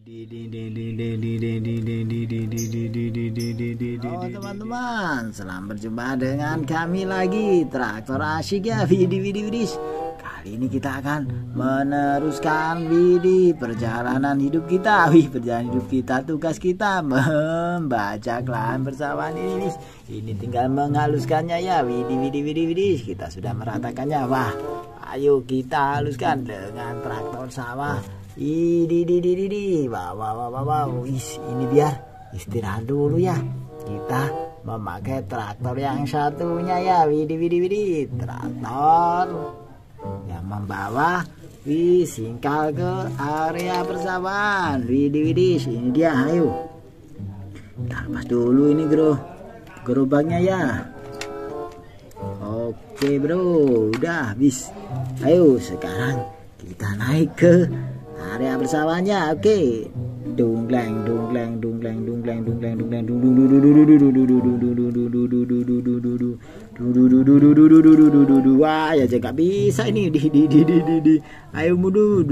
Halo teman-teman, selamat berjumpa dengan kami lagi, Traktor Asyik ya. Widih. Kali ini kita akan meneruskan perjalanan hidup kita. Perjalanan hidup kita, tugas kita membaca kelahan bersama ini. Ini tinggal menghaluskannya ya. Widih. Kita sudah meratakannya. Wah, ayo kita haluskan dengan traktor sawah. Wow. Ini biar istirahat dulu ya. Kita memakai traktor yang satunya ya. Widih. Traktor yang membawa singkal ke area persawahan. Widih. Ini dia, ayo. Kita lepas dulu ini gerobaknya ya. Oke bro, udah habis. Ayo sekarang kita naik ke area persawahannya. Oke. Wah, ya jangan bisa ini. Ayo mundur.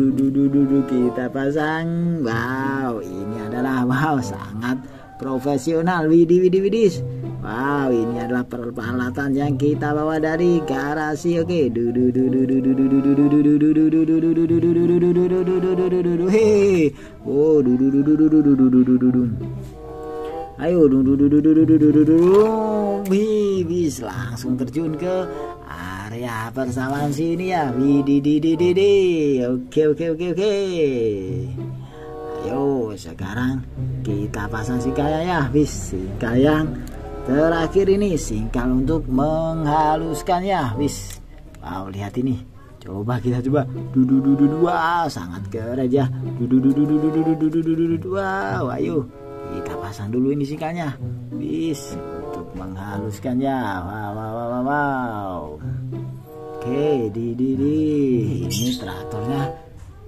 Kita pasang. Wow, ini adalah sangat profesional. Widih. Wow, ini adalah peralatan yang kita bawa dari garasi. Oke. Ayo. Bis langsung terjun ke area persawahan sini ya. Oke. Ayo sekarang kita pasang singkalnya ya. Singkal yang terakhir ini, singkal untuk menghaluskan ya. Wow, lihat ini. Kita coba. Wow, sangat keren ya. Wow, ayo kita pasang dulu ini singkalnya. Untuk menghaluskannya. Wow. Oke, ini traktornya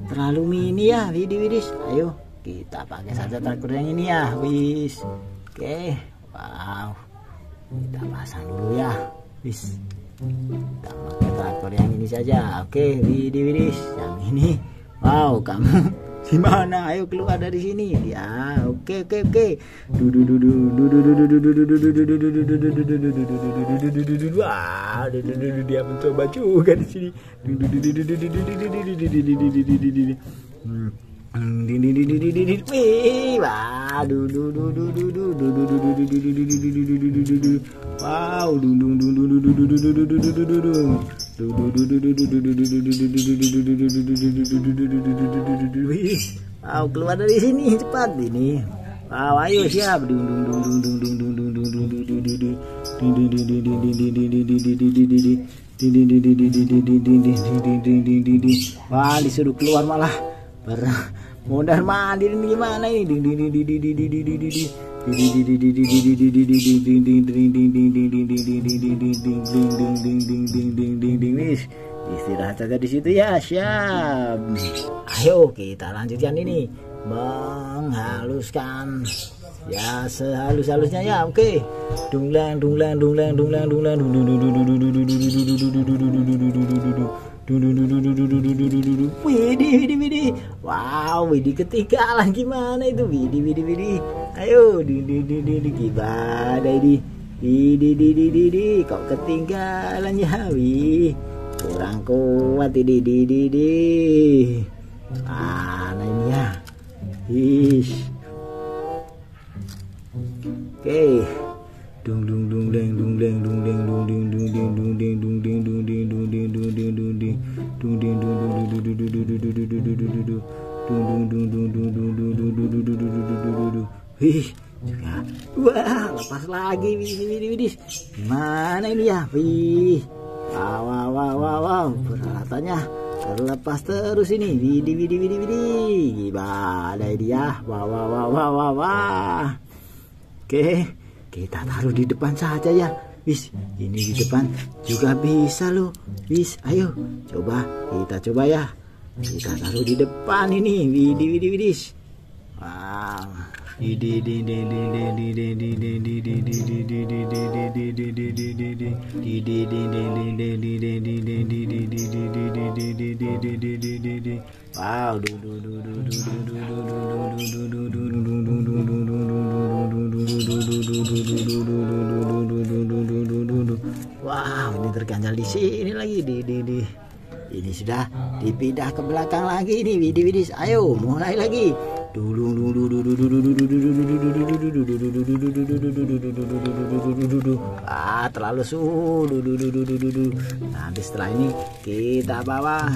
terlalu mini ya. Widih. Ayo kita pakai saja traktor yang ini ya. Oke. Wow. Kita pasang dulu ya. Kita pakai traktor yang ini saja. Oke, widih. Yang ini. Wow, kamu di mana? Ayo keluar dari sini. Ya, oke. Wah, dia mencoba juga di sini. Wow, keluar dari sini cepat ini. Wow, ayo siap. Wah, disuruh keluar malah mondar mandir ini gimana ini? Istirahat saja di situ ya. Siap. Ayo kita lanjutkan ini, menghaluskan ya sehalus-halusnya ya. Oke. Dunglang. Widih. Wow, ketinggalan gimana itu? Widih. Ayo, gimana ini? Widih. Kok ketinggalan ya? Kurang kuat ini. Mana ini ya? Oke. Wah, lepas lagi. Widih. Gimana ini ya? Wow, peralatannya terlepas terus ini. Widih. Gimana dia? Wah. Oke, kita taruh di depan saja ya. Ini di depan juga bisa loh. Ayo kita coba ya. Kita taruh di depan ini. Widih. Wow. Wow, tinggal di sini lagi di. Ini sudah dipindah ke belakang lagi nih, widis. Ayo mulai lagi. Terlalu suhu. Nanti setelah ini kita bawa.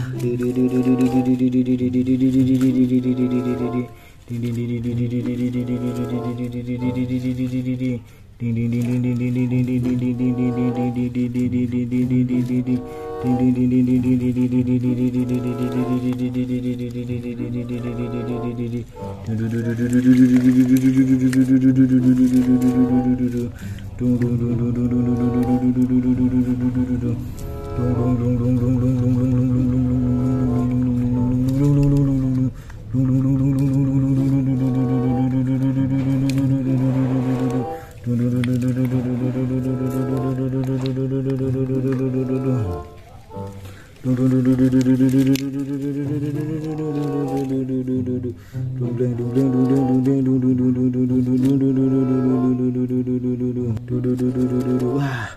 Wah,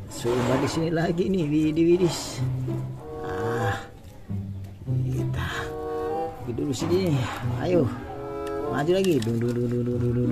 coba di sini lagi nih, widis. Kita dulu sini. Ayo, maju lagi. Ayo,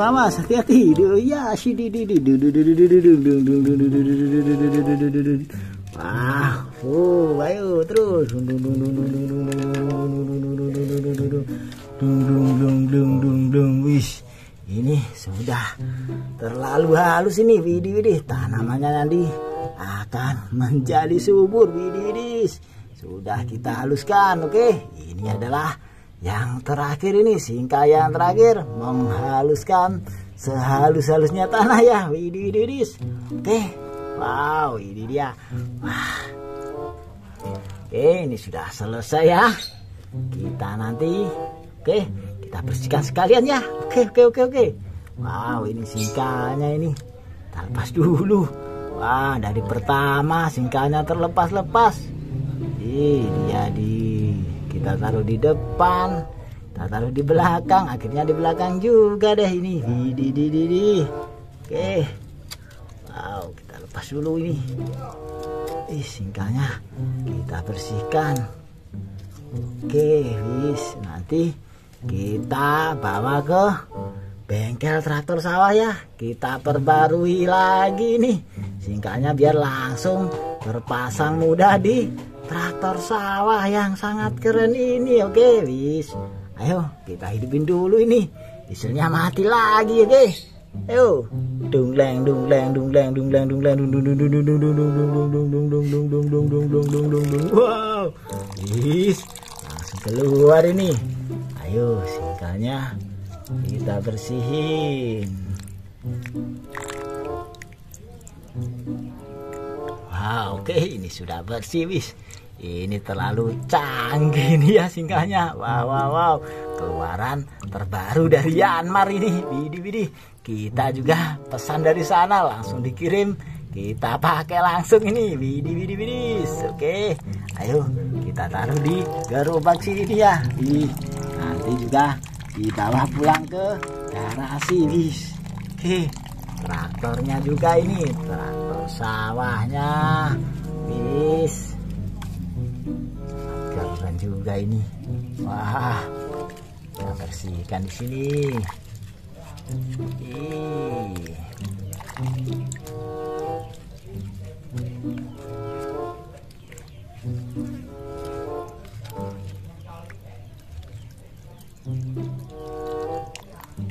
awas, hati-hati. Ya, wah, ayo terus. Wis, ini sudah terlalu halus ini, widih. Tanamannya nanti akan menjadi subur, widih. Sudah kita haluskan, oke. Ini adalah yang terakhir ini, Singka yang terakhir menghaluskan sehalus-halusnya tanah ya, widih. Oke, wow, ini dia. Wah. Oke, ini sudah selesai ya. Kita nanti, oke, kita bersihkan sekalian ya. Oke. Wow, ini singkanya ini. Kita lepas dulu. Wah, dari pertama singkanya terlepas-lepas. Dia kita taruh di depan, kita taruh di belakang, akhirnya di belakang juga deh ini. Oke. Wow, kita lepas dulu ini. Singkanya kita bersihkan. Oke, nanti kita bawa ke bengkel traktor sawah ya. Kita perbarui lagi nih singkanya biar langsung terpasang mudah di traktor sawah yang sangat keren ini. Oke, ayo kita hidupin dulu ini. Dieselnya mati lagi, oke. Ayo, dungleng. Wow, langsung keluar ini. Ayo, singkanya kita bersihin. Wow, oke, ini sudah bersih, Ini terlalu canggih nih ya singkahnya. Wow, wow, wow. Keluaran terbaru dari Yanmar ini. Widih, widih. Kita juga pesan dari sana langsung dikirim. Kita pakai langsung ini. Widih, widih, widih. Oke. Ayo kita taruh di gerobak sini ya. Nanti juga dibawa pulang ke garasi. Oke. Traktornya juga ini. Traktor sawahnya. Keren juga ini. Wah, kita bersihkan di sini.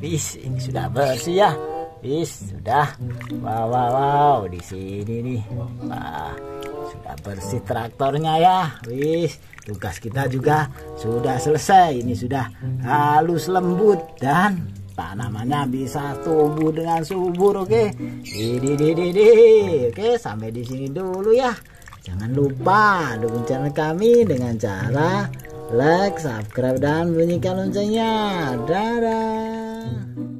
Ini sudah bersih ya. Sudah. Wow, wow, wow. Di sini nih. Wah, sudah bersih traktornya ya. Tugas kita juga sudah selesai. Ini sudah halus lembut dan tanamannya bisa tumbuh dengan subur. Oke. Oke, sampai di sini dulu ya. Jangan lupa dukung channel kami dengan cara like, subscribe dan bunyikan loncengnya. Dadah.